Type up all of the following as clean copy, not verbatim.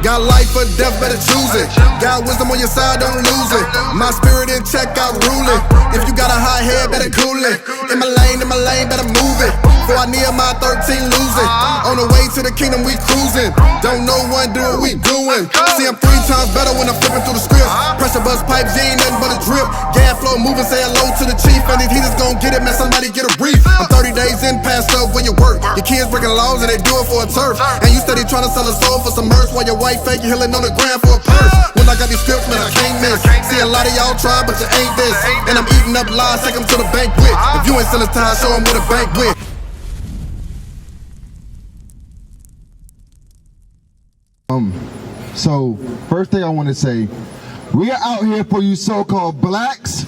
Got life or death, better choose it. Got wisdom on your side, don't lose it. My spirit in check, I rule it. If you got a hot head, better cool it. In my lane, better move it. Before I near my 13, lose it. On the way to the kingdom, we cruising. Don't know one, do what we doing. See, I'm 3 times better when I'm flipping through the script. Pressure bust pipes, you ain't nothing but a drip. Gas flow moving, say hello to the chief. And if he just gon' get it, man, somebody get a brief. I'm 30 days in, past up where you work. Your kids breaking laws and they do it for a turf. And you steady trying to sell a soul for some merch, while your wife fake you healing on the ground for a purse. When I got these scripts, man, I can't miss. See, a lot of y'all try, but you ain't this. And I'm eating up lies, take them to the bank with. If you ain't selling time, show them what a bank with. So first thing I want to say, we are out here for you so-called blacks,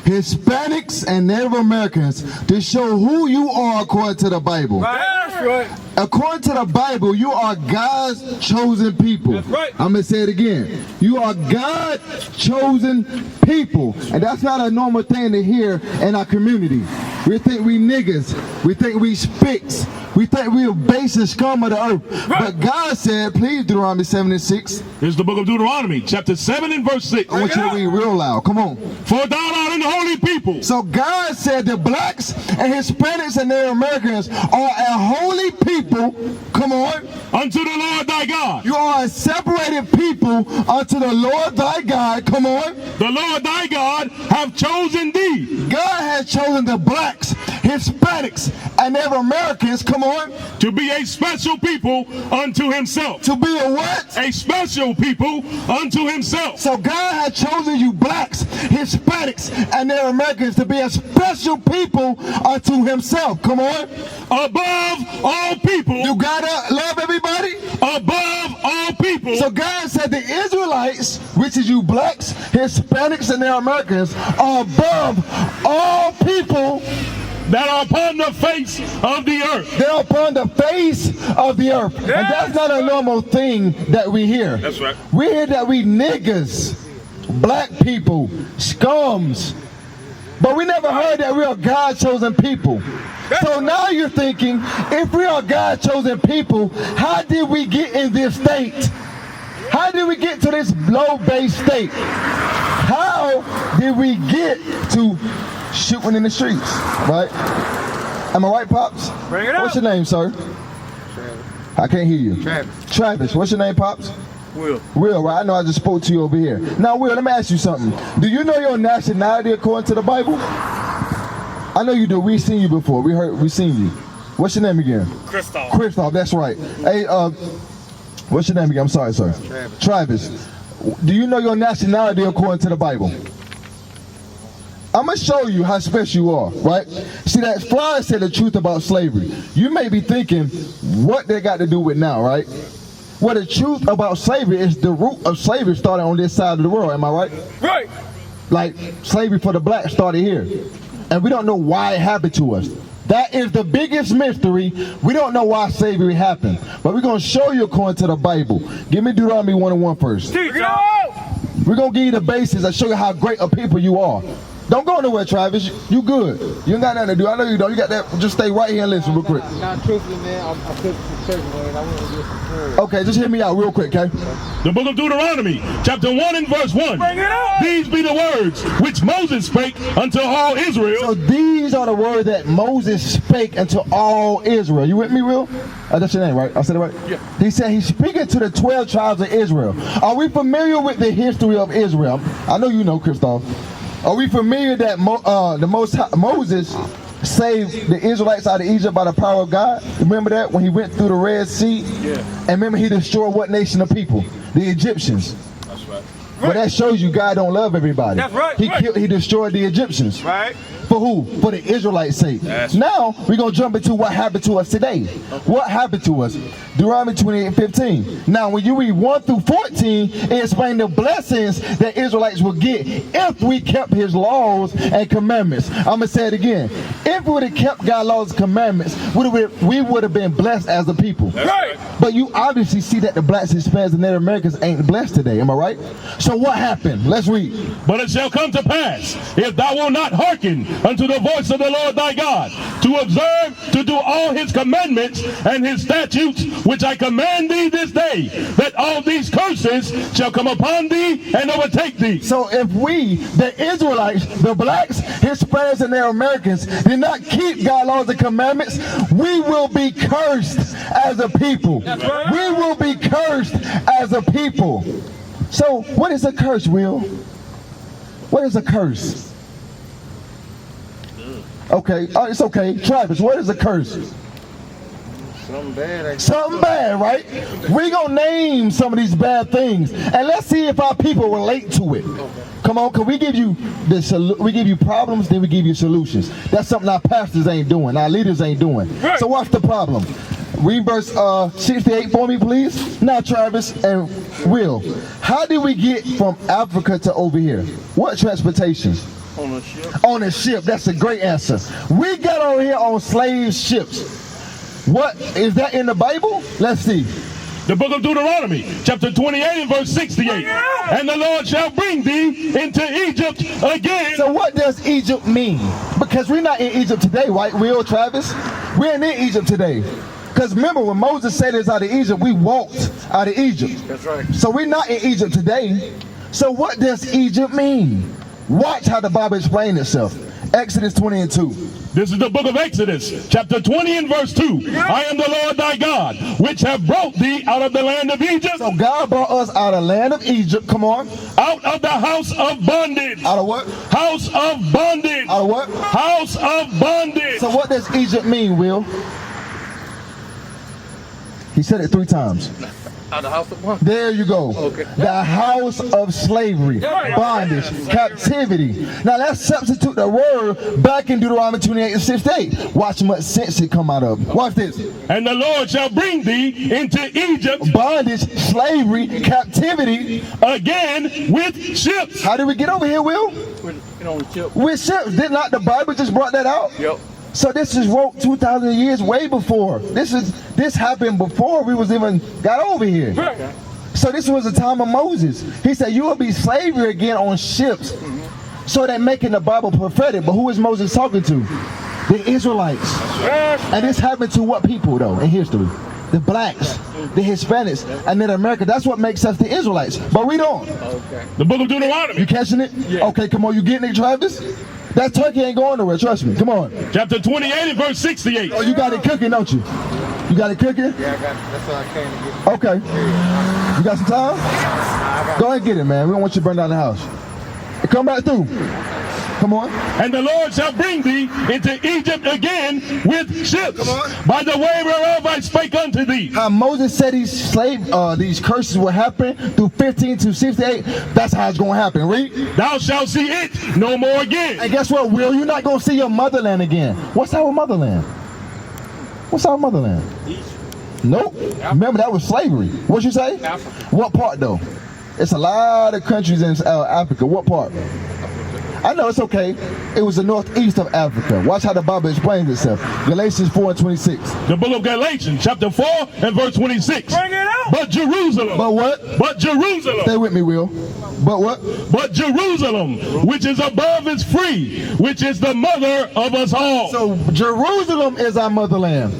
Hispanics, and Native Americans to show who you are according to the Bible. Right. According to the Bible, you are God's chosen people. That's right. I'm going to say it again. You are God's chosen people. And that's not a normal thing to hear in our community. We think we niggas. We think we spicks. We think we are base and scum of the earth. Right. But God said, please, Deuteronomy 7:6. Here's the book of Deuteronomy, chapter 7 and verse 6. I want you to read real loud. Come on. For thou art an holy people. So God said the blacks and Hispanics and Native Americans are a holy people. Come on. Unto the Lord thy God. You are a separated people unto the Lord thy God. Come on. The Lord thy God have chosen thee. God has chosen the blacks, Hispanics, and Native Americans. Come on. To be a special people unto himself. To be a what? A special people unto himself. So God has chosen you blacks, Hispanics, and Native Americans to be a special people unto himself. Come on. Above all people. You gotta love everybody. Above all people. So God said the Israelites, which is you blacks, Hispanics, and Native Americans, are above all people that are upon the face of the earth. They're upon the face of the earth. Yes. And that's not a normal thing that we hear. That's right. We hear that we niggas, black people, scums. But we never heard that we are God's chosen people. So now you're thinking, if we are God's chosen people, how did we get in this state? How did we get to this low-based state? How did we get to shooting in the streets, right? Am I right, Pops? Bring it up. What's your name, sir? Travis. I can't hear you. Travis. Travis. What's your name, Pops? Will. Will, right? I know I just spoke to you over here. Now, Will, let me ask you something. Do you know your nationality according to the Bible? I know you do. We've seen you before. We've seen you. What's your name again? Christoph. Christoph, that's right. Hey, what's your name again? I'm sorry, sir. Travis. Travis. Do you know your nationality according to the Bible? I'm going to show you how special you are, right? See, that flyer said the truth about slavery. You may be thinking, what they got to do with now, right? Well, the truth about slavery is the root of slavery started on this side of the world, am I right? Right. Like, slavery for the blacks started here. And we don't know why it happened to us. That is the biggest mystery. We don't know why slavery happened. But we're going to show you according to the Bible. Give me Deuteronomy 1:1 first. We're going to give you the basis and show you how great a people you are. Don't go nowhere, Travis. You good. You ain't got nothing to do. I know you don't. You got that. Just stay right here and listen real quick. Not truthfully, man. I put some church words. I want to get some prayer. Okay, just hear me out real quick, okay? The book of Deuteronomy, chapter 1 and verse 1. Bring it up. These be the words which Moses spake unto all Israel. So these are the words that Moses spake unto all Israel. You with me, Will? That's your name, right? I said it right? Yeah. He said he's speaking to the 12 tribes of Israel. Are we familiar with the history of Israel? I know you know, Christoph. Are we familiar that Moses saved the Israelites out of Egypt by the power of God? Remember that when he went through the Red Sea? Yeah. And remember he destroyed what nation of people? The Egyptians. That's right. But that shows you God don't love everybody. That's right. He destroyed the Egyptians. Right. For who? For the Israelites' sake. That's now we're gonna jump into what happened to us today. What happened to us? Deuteronomy 28:15. Now when you read 1 through 14, it explains the blessings that Israelites will get if we kept his laws and commandments. I'm gonna say it again. If we would have kept God's laws and commandments, we would have been blessed as a people. That's right. But you obviously see that the blacks, Hispanics, and Native Americans ain't blessed today. Am I right? So So what happened? Let's read. But it shall come to pass, if thou wilt not hearken unto the voice of the Lord thy God, to observe to do all his commandments and his statutes, which I command thee this day, that all these curses shall come upon thee and overtake thee. So if we, the Israelites, the blacks, Hispanics, and the Americans, did not keep God's laws and commandments, we will be cursed as a people. We will be cursed as a people. So what is a curse, Will? What is a curse? Okay, it's okay. Travis, what is a curse? Something bad. Something bad, right? We're going to name some of these bad things, and let's see if our people relate to it. Come on, because we give you problems, then we give you solutions. That's something our pastors ain't doing, our leaders ain't doing. So what's the problem? Read verse 68 for me, please. Now, Travis and Will, how did we get from Africa to over here? What transportation? On a ship. On a ship. That's a great answer. We got over here on slave ships. What is that in the Bible? Let's see. The book of Deuteronomy, chapter 28 and verse 68. And the Lord shall bring thee into Egypt again. So what does Egypt mean? Because we're not in Egypt today, right, Will, Travis? We're in Egypt today. Because remember, when Moses said us out of Egypt, we walked out of Egypt. That's right. So we're not in Egypt today. So what does Egypt mean? Watch how the Bible explains itself. Exodus 20 and 2. This is the book of Exodus, chapter 20 and verse 2. I am the Lord thy God, which have brought thee out of the land of Egypt. So God brought us out of the land of Egypt, come on. Out of the house of bondage. Out of what? House of bondage. Out of what? House of bondage. So what does Egypt mean, Will? He said it 3 times. Out of the house of bondage. There you go. Okay. The house of slavery, bondage, captivity. Now let's substitute the word back in Deuteronomy 28 and 68. Watch much sense it come out of. Watch this. And the Lord shall bring thee into Egypt. Bondage, slavery, captivity. Again with ships. How did we get over here, Will? On the ship. With ships. Did not the Bible just brought that out? Yep. So this is wrote 2,000 years way before. This happened before we was even got over here. Okay. So this was the time of Moses. He said, you will be slavery again on ships. So they're making the Bible prophetic. But who is Moses talking to? The Israelites. And this happened to what people, though, in history? The blacks, the Hispanics, and then America. That's what makes us the Israelites. But we don't. Okay. The book of Deuteronomy. You catching it? Yeah. Okay, come on. You getting it, Travis? That turkey ain't going nowhere. Trust me. Come on. Chapter 28 and verse 68. Oh, you got it cooking, don't you? You got it cooking? Yeah, I got it. That's what I came to get. Okay. You got some time? Go ahead and get it, man. We don't want you to burn down the house. Come back through. Come on. And the Lord shall bring thee into Egypt again with ships. Come on. By the way whereof I spake unto thee. How Moses said these curses will happen through 15 to 68. That's how it's going to happen. Read. Thou shalt see it no more again. And guess what, Will? You're not going to see your motherland again. What's our motherland? What's our motherland? Nope. Remember, that was slavery. What'd you say? Africa. What part, though? It's a lot of countries in Africa. What part? I know, it's okay. It was the northeast of Africa. Watch how the Bible explains itself. Galatians 4 and 26. The book of Galatians, chapter 4 and verse 26. Bring it out. But Jerusalem. But what? But Jerusalem. Stay with me, Will. But what? But Jerusalem, which is above, is free, which is the mother of us all. So Jerusalem is our motherland.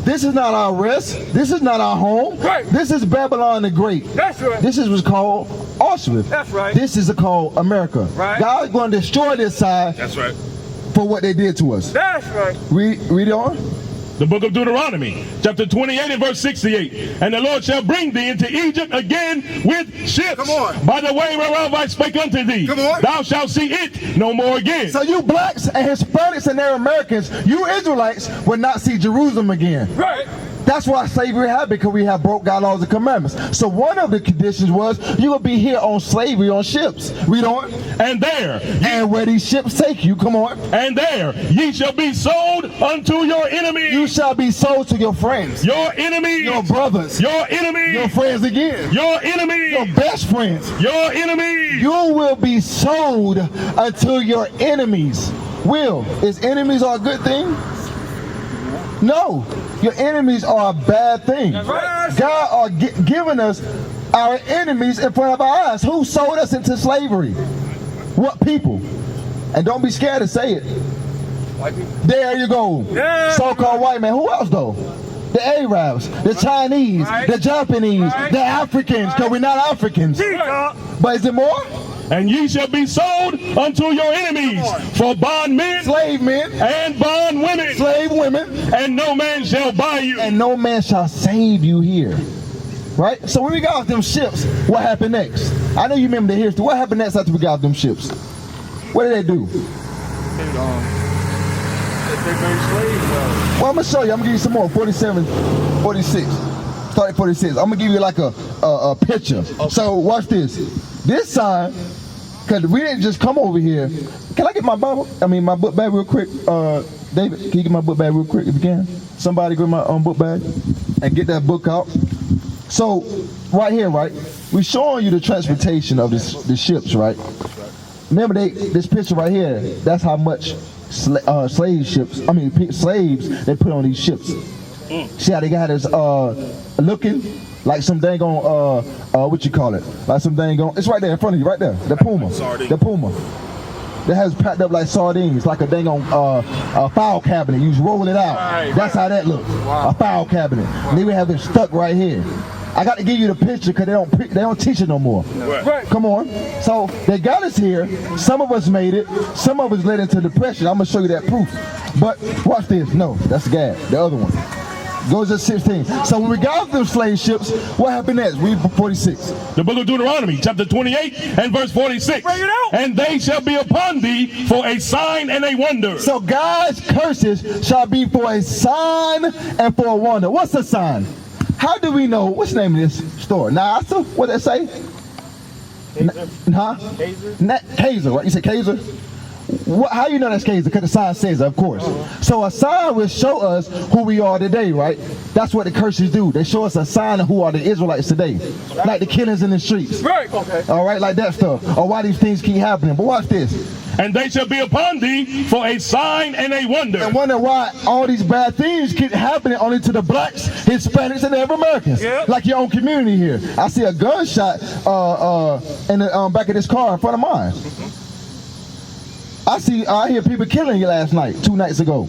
This is not our rest. This is not our home. Right. This is Babylon the Great. That's right. This is what's called Auschwitz. That's right. This is called America. Right. God's going to destroy this side That's right. for what they did to us. That's right. Read on. The book of Deuteronomy, chapter 28 and verse 68. And the Lord shall bring thee into Egypt again with ships. Come on. By the way whereof I spake unto thee. Come on. Thou shalt see it no more again. So you blacks and Hispanics and their Americans, you Israelites will not see Jerusalem again. Right. That's why slavery happened, because we have broke God's laws and commandments. So one of the conditions was you will be here on slavery on ships. Read on. And there, And where these ships take you, come on. and there ye shall be sold unto your enemies. You shall be sold to your friends, Your enemies. your brothers, Your enemies. your friends again, Your enemies. your best friends. Your enemies. You will be sold unto your enemies. Will, is enemies are a good thing? No, your enemies are a bad thing. Right. God are giving us our enemies in front of our eyes. Who sold us into slavery? What people? And don't be scared to say it. White people. There you go. Yeah. So-called white man. Who else though? The Arabs, the Chinese, the Japanese, the Africans, because we're not Africans. But is it more? And ye shall be sold unto your enemies for bondmen, Slave men, and bondwomen, slave women, and no man shall buy you. and no man shall save you here. Right? So when we got off them ships, what happened next? I know you remember the history. What happened next after we got off them ships? What did they do? They made slaves. Well, I'm going to show you. I'm going to give you some more. 47, 46. Start at 46. I'm going to give you like a picture. So watch this. This sign, because we didn't just come over here. Can I get my Bible? My book bag real quick. David, can you get my book bag real quick if you can? Somebody grab my book bag and get that book out. So right here, right, we're showing you the transportation of the ships, right? Remember this picture right here, that's how much slaves they put on these ships. See how they got us looking like some dang on what you call it? Like some dang on, it's right there in front of you, right there. The Puma. The Puma. That has packed up like sardines, like a dang on a file cabinet. You just roll it out. That's how that looks. A file cabinet. And then we have it stuck right here. I got to give you the picture because they don't teach it no more. Right. Come on. So they got us here. Some of us made it. Some of us led into depression. I'm going to show you that proof. But watch this. No, that's Gad. The other one. Goes to 16. So when we got off them slave ships, what happened next? Read 46. The book of Deuteronomy, chapter 28 and verse 46. Bring it out. And they shall be upon thee for a sign and a wonder. So God's curses shall be for a sign and for a wonder. What's a sign? How do we know? What's the name of this store? Nasa? What did it say? Kaiser, right? You said Kaiser? How you know that's Kaiser? Because the sign says it, of course. So a sign will show us who we are today, right? That's what the curses do. They show us a sign of who are the Israelites today. Like the killings in the streets. Right. Okay. All right, like that stuff. Or why these things keep happening. But watch this. And they shall be upon thee for a sign and a wonder. And wonder why all these bad things keep happening only to the blacks, Hispanics, and Native Americans. Yep. Like your own community here. I see a gunshot in the back of this car in front of mine. I hear people killing you last night, 2 nights ago.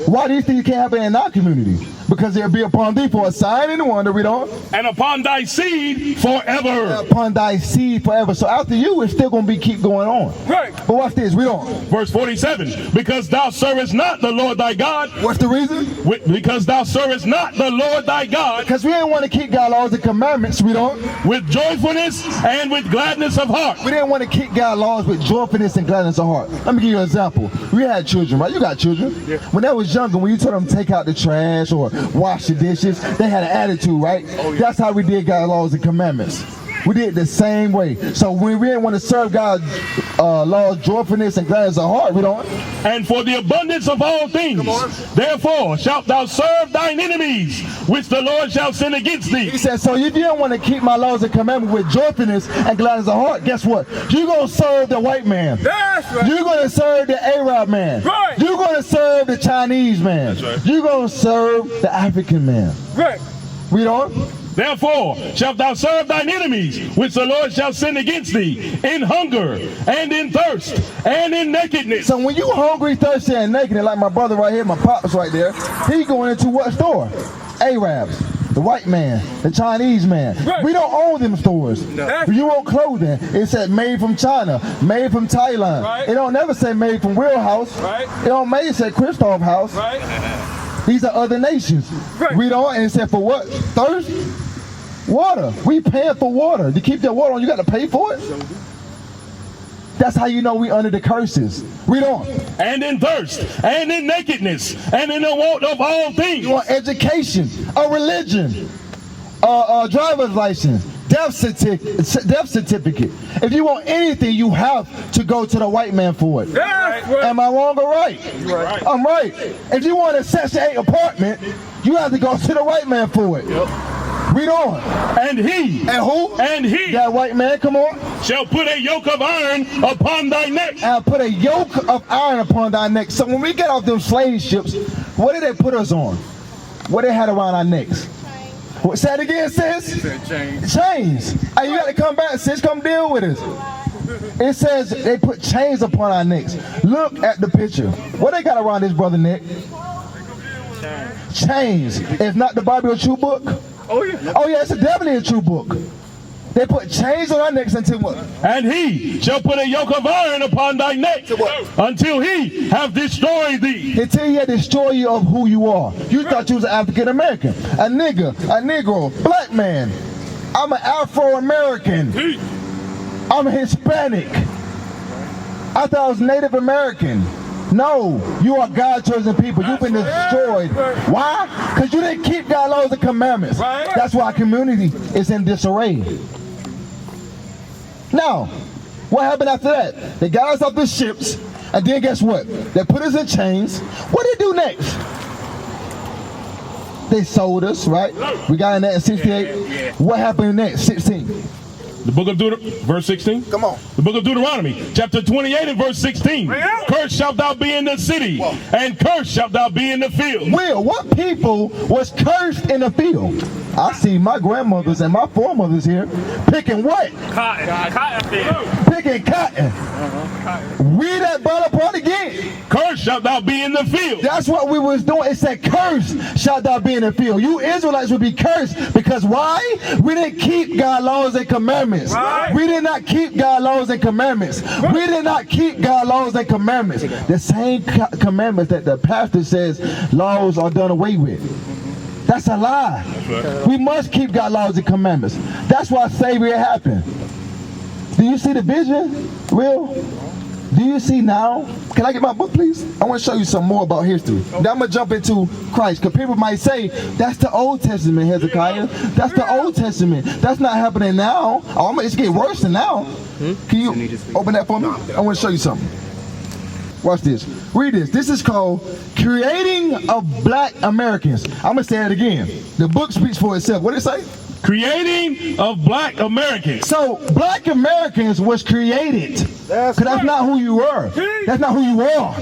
Why these things can't happen in our community? Because they'll be upon thee for a sign and a wonder, we don't. And upon thy seed forever. Upon thy seed forever. So after you, it's still going to keep going on. Right. But watch this, we don't. Verse 47. Because thou servest not the Lord thy God. What's the reason? Because thou servest not the Lord thy God. Because we didn't want to keep God's laws and commandments, we don't. With joyfulness and with gladness of heart. We didn't want to keep God's laws with joyfulness and gladness of heart. Let me give you an example. We had children, right? You got children. Yeah. When they was younger, when you told them to take out the trash or wash the dishes, they had an attitude, right? Oh, yeah. That's how we did God's laws and commandments. We did it the same way. So when we didn't want to serve God's laws, joyfulness, and gladness of heart, we don't. And for the abundance of all things, therefore shalt thou serve thine enemies, which the Lord shall send against thee. He said, so if you don't want to keep my laws and commandments with joyfulness and gladness of heart, guess what? You're going to serve the white man. That's right. You're going to serve the Arab man. Right. You're going to serve the Chinese man. That's right. You're going to serve the African man. Right. We don't? Therefore shalt thou serve thine enemies, which the Lord shall send against thee, in hunger and in thirst and in nakedness. So when you hungry, thirsty, and naked, like my brother right here, my pops right there, he going into what store? Arabs, the white man, the Chinese man. Right. We don't own them stores. No. You want clothing, it said made from China, made from Thailand. Right. It don't never say made from Wheelhouse. Right. It don't say Christoph House. Right. These are other nations. Right. We don't, and it said for what? Thirst? Water. We paying for water. To keep that water on, you got to pay for it? That's how you know we under the curses. We don't. And in thirst and in nakedness and in the want of all things. You want education, a religion, a driver's license, death certificate. If you want anything, you have to go to the white man for it. That's right. Am I wrong or right? You're right. I'm right. If you want a Section 8 apartment, you have to go to the white man for it. Yep. Read on. And he. And who? And he. That white man, come on. Shall put a yoke of iron upon thy neck. And put a yoke of iron upon thy neck. So when we get off them slave ships, what did they put us on? What they had around our necks? What, say it again, sis? He said chains. Chains. Hey, you got to come back, sis. Come deal with us. It says they put chains upon our necks. Look at the picture. What they got around this brother neck? Chains. Is not the Bible a true book? Oh yeah. Oh yeah, it's definitely a true book. They put chains on our necks until what? And he shall put a yoke of iron upon thy neck until he have destroyed thee. Until he had destroyed you of who you are. You thought you was an African American, a nigga, a Negro, black man. I'm an Afro-American. I'm a Hispanic. I thought I was Native American. No, you are God's chosen people. You've been destroyed. Why? Because you didn't keep God's laws and commandments. That's why our community is in disarray. Now, what happened after that? They got us off the ships, and then guess what? They put us in chains. What did they do next? They sold us, right? We got in that in 68. What happened next? 16. The book of verse 16. Come on. The book of Deuteronomy, chapter 28 and verse 16. Cursed shalt thou be in the city, and cursed shalt thou be in the field. Will, what people was cursed in the field? I see my grandmothers and my foremothers here picking what? Cotton field. Picking cotton. Read that brother part again. Cursed shalt thou be in the field. That's what we was doing. It said, cursed shalt thou be in the field. You Israelites would be cursed because why? We didn't keep God's laws and commandments. We did not keep God's laws and commandments. We did not keep God's laws and commandments. The same commandments that the pastor says laws are done away with. That's a lie. We must keep God's laws and commandments. That's why slavery happened. Do you see the vision? Will? Do you see now? Can I get my book, please? I want to show you some more about history. Then I'm going to jump into Christ, because people might say, that's the Old Testament, Hezekiah. That's the Old Testament. That's not happening now. Oh, it's getting worse than now. Can you open that for me? I want to show you something. Watch this. Read this. This is called Creating of Black Americans. I'm going to say it again. The book speaks for itself. What did it say? Creating of Black Americans. So Black Americans was created. Because that's not who you were. That's not who you are.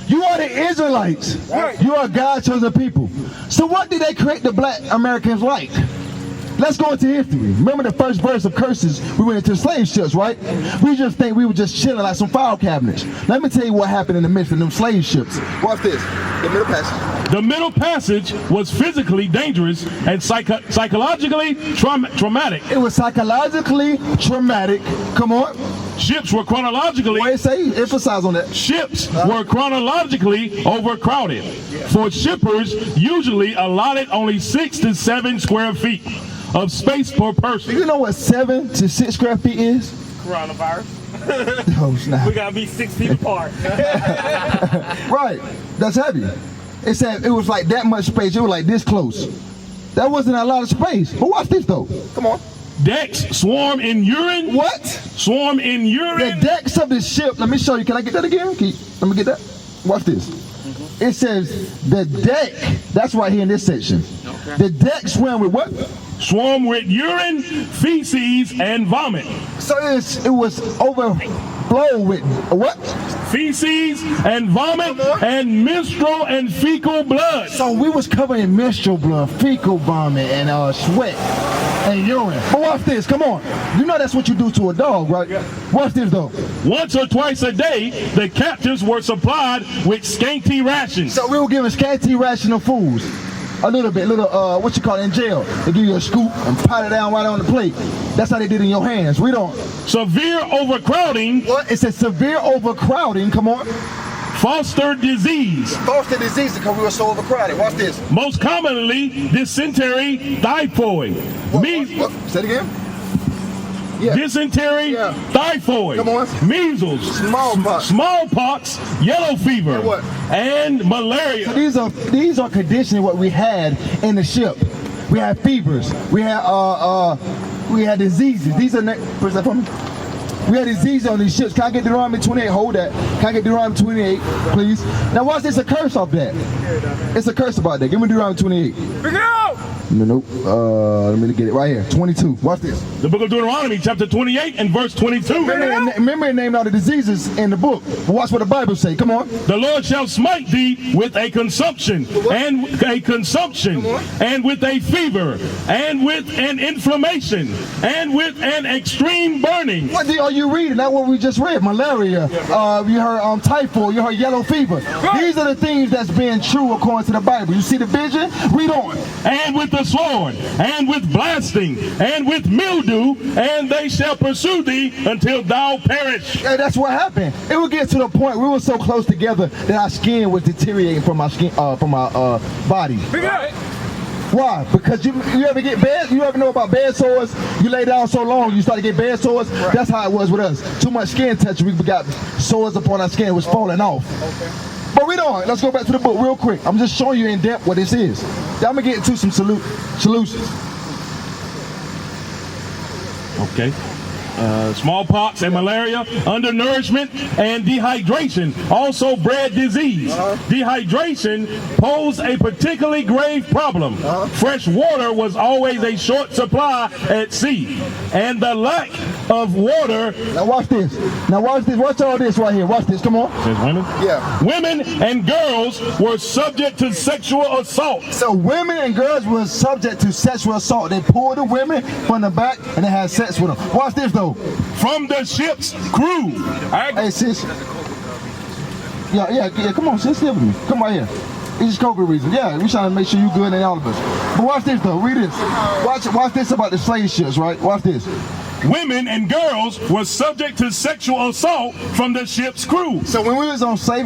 You are the Israelites. You are God's chosen people. So what did they create the Black Americans like? Let's go into history. Remember the first verse of Curses, we went into slave ships, right? We just think we were just chilling like some file cabinets. Let me tell you what happened in the midst of them slave ships. Watch this, the middle passage. The middle passage was physically dangerous and psychologically traumatic. It was psychologically traumatic. Come on. Ships were chronologically... What did it say? Emphasize on that. Ships were chronologically overcrowded. For shippers, usually allotted only 6 to 7 square feet of space per person. Do you know what 7 to 6 square feet is? Coronavirus. Oh, snap. We gotta be 6 feet apart. Right. That's heavy. It said it was like that much space. It was like this close. That wasn't a lot of space. But watch this though. Come on. Decks swarm in urine. What? Swarm in urine. The decks of the ship. Let me show you. Can I get that again? Let me get that. Watch this. It says the deck. That's right here in this section. The deck swam with what? Swarm with urine, feces, and vomit. So it was overflow with what? Feces and vomit and menstrual and fecal blood. So we was covered in menstrual blood, fecal vomit, and sweat and urine. But watch this. Come on. You know that's what you do to a dog, right? Watch this though. Once or twice a day, the captives were supplied with scanty rations. So we were given scanty ration of foods. A little bit, what you call it in jail. They give you a scoop and pot it down right on the plate. That's how they did in your hands. We don't. Severe overcrowding. What? It's a severe overcrowding. Come on. Foster disease. Foster disease because we were so overcrowded. Watch this. Most commonly, dysentery, typhoid. What? Say it again. Yeah. Dysentery, typhoid, come on. Measles, smallpox, yellow fever, and malaria. So these are conditions what we had in the ship. We had fevers. We had diseases. These are where's that from? We had diseases on these ships. Can I get Deuteronomy 28? Hold that. Can I get Deuteronomy 28, please? Now watch this. A curse off that. It's a curse about that. Give me Deuteronomy 28. Bring it out! Nope. Let me get it right here. 22. Watch this. The book of Deuteronomy, chapter 28 and verse 22. Remember and name all the diseases in the book. But watch what the Bible say. Come on. The Lord shall smite thee with a consumption, and with a fever, and with an inflammation, and with an extreme burning. What are you reading? That's what we just read. Malaria. You heard typhoid. You heard yellow fever. These are the things that's being true according to the Bible. You see the vision? Read on. And with the sword, and with blasting, and with mildew, and they shall pursue thee until thou perish. Yeah, that's what happened. It would get to the point we were so close together that our skin was deteriorating from our skin, from our body. Why? Because you ever get bed? You ever know about bed sores? You lay down so long, you start to get bed sores. Right. That's how it was with us. Too much skin touch, we got sores upon our skin. It was falling off. Okay. But we don't. Let's go back to the book real quick. I'm just showing you in depth what this is. I'm gonna get into some solutions. Okay. Smallpox and malaria, undernourishment and dehydration also bred disease. Dehydration posed a particularly grave problem. Fresh water was always a short supply at sea, and the lack of water. Now watch this. Now watch this. Watch all this right here. Watch this. Come on. Says women? Yeah. Women and girls were subject to sexual assault. So women and girls were subject to sexual assault. They pulled the women from the back and they had sex with them. Watch this though. From the ship's crew. Hey sis. Yeah. Come on, sis. Stay with me. Come right here. It's just COVID reason. Yeah, we're trying to make sure you're good and all of us. But watch this though. Read this. Watch this about the slave ships, right? Watch this. Women and girls were subject to sexual assault from the ship's crew. So when we was on slave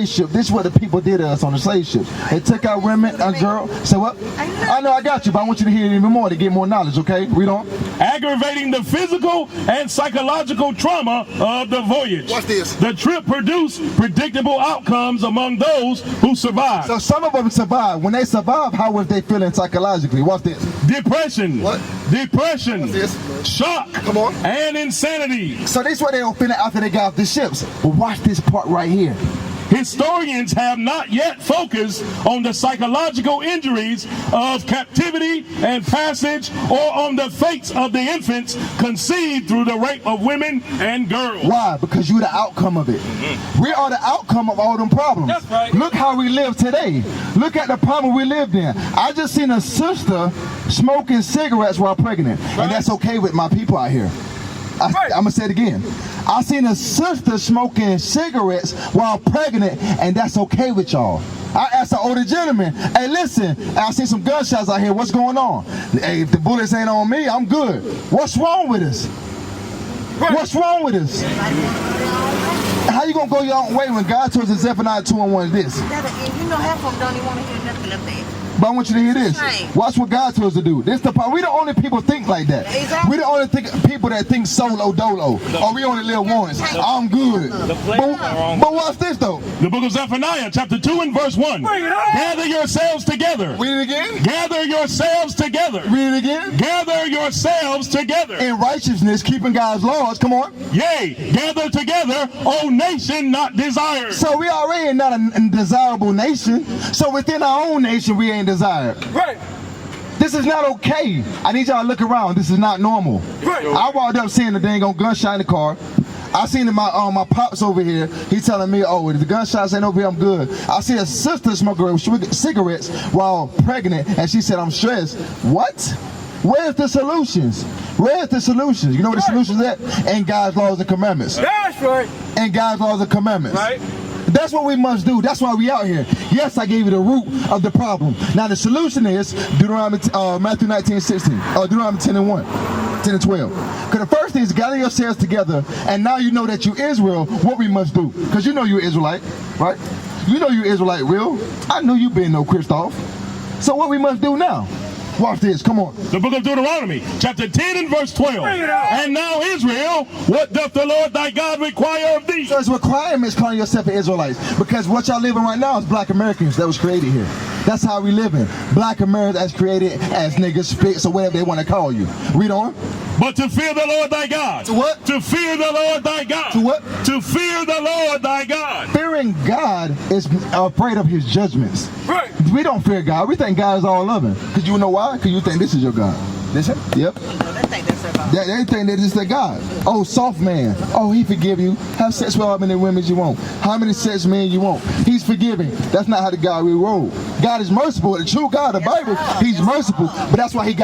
ship, this is what the people did to us on the slave ships. They took our women and girls. Say what? I know I got you, but I want you to hear it even more to get more knowledge, okay? Read on. Aggravating the physical and psychological trauma of the voyage. Watch this. The trip produced predictable outcomes among those who survived. So some of them survived. When they survived, how was they feeling psychologically? Watch this. Depression. What? Depression. What's this? Shock. Come on. And insanity. So this is what they were feeling after they got off the ships. But watch this part right here. Historians have not yet focused on the psychological injuries of captivity and passage, or on the fates of the infants conceived through the rape of women and girls. Why? Because you're the outcome of it. We are the outcome of all them problems. That's right. Look how we live today. Look at the problem we lived in. I just seen a sister smoking cigarettes while pregnant. And that's okay with my people out here. I'm going to say it again. I seen a sister smoking cigarettes while pregnant, and that's okay with y'all. I asked an older gentleman, hey listen, I seen some gunshots out here, what's going on? Hey, if the bullets ain't on me, I'm good. What's wrong with us? What's wrong with us? How you gonna go your own way when God told us in Zephaniah 2:1 is this? You know, half of them don't even want to hear nothing of that. But I want you to hear this. Watch what God told us to do. This the part. We the only people think like that. Exactly. We the only people that think solo dolo. Or we only live once. I'm good. But watch this though. The book of Zephaniah, chapter 2 and verse 1. Gather yourselves together. Read it again. Gather yourselves together. Read it again. Gather yourselves together. In righteousness, keeping God's laws. Come on. Yea, gather together, O nation not desired. So we already not a desirable nation. So within our own nation, we ain't desired. Right. This is not okay. I need y'all to look around. This is not normal. Right. I walked up seeing the dang on gunshot in the car. I seen my pops over here. He's telling me, oh, if the gunshots ain't over here, I'm good. I see a sister smoking cigarettes while pregnant, and she said, I'm stressed. What? Where's the solutions? Where's the solutions? You know what the solutions at? In God's laws and commandments. That's right. In God's laws and commandments. Right. That's what we must do. That's why we out here. Yes, I gave you the root of the problem. Now the solution is Matthew 19:16, or Deuteronomy 10 and 12. Because the first thing is gather yourselves together, and now you know that you Israel, what we must do. Because you know you're Israelite, right? You know you're Israelite real. I knew you been no Christoph. So what we must do now? Watch this, come on. The book of Deuteronomy, chapter 10 and verse 12. And now Israel, what doth the Lord thy God require of thee? So it's requirements calling yourself an Israelite. Because what y'all living right now is black Americans that was created here. That's how we living. Black Americans as created as niggas, spits, or whatever they want to call you. Read on. but to fear the Lord thy God. To what? To fear the Lord thy God. To what? To fear the Lord thy God. Fearing God is afraid of his judgments. Right. We don't fear God. We think God is all loving. Because you know why? Because you think this is your God. This it? Yep. They think that's their God. They think that it's their God. Oh, soft man. Oh, he forgive you. Have sex with how many women you want. How many sex men you want. He's forgiving. That's not how the God we roll. God is merciful. The true God, the Bible, he's merciful. But that's why he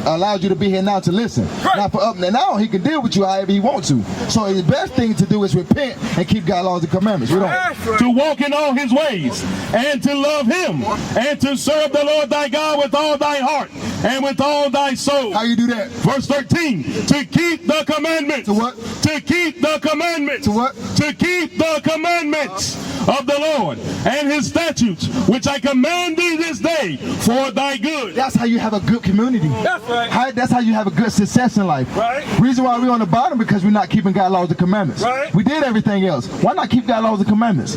allowed you to be here now to listen. Now for up and now, he can deal with you however he wants to. So the best thing to do is repent and keep God's laws and commandments. We don't. To walk in all his ways and to love him and to serve the Lord thy God with all thy heart and with all thy soul. How you do that? Verse 13, to keep the commandments. To what? To keep the commandments. To what? To keep the commandments of the Lord and his statutes, which I command thee this day for thy good. That's how you have a good community. That's right. That's how you have a good success in life. Right. Reason why we're on the bottom because we're not keeping God's laws and commandments. Right. We did everything else. Why not keep God's laws and commandments?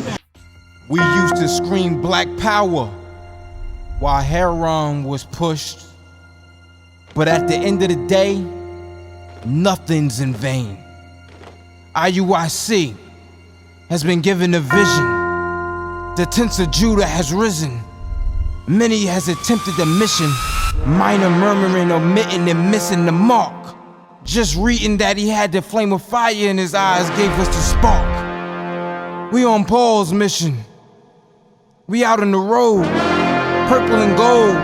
We used to scream black power while heroin was pushed. But at the end of the day, nothing's in vain. IUIC has been given a vision. The tents of Judah has risen. Many has attempted the mission. Minor murmuring, omitting, and missing the mark. Just reading that he had the flame of fire in his eyes gave us the spark. We on Paul's mission. We out on the road, purple and gold.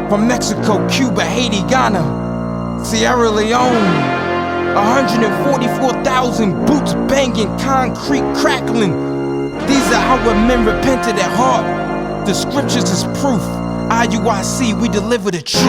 From Mexico, Cuba, Haiti, Ghana, Sierra Leone. 144,000 boots banging, concrete crackling. These are our men repented at heart. The scriptures is proof. IUIC, we deliver the truth.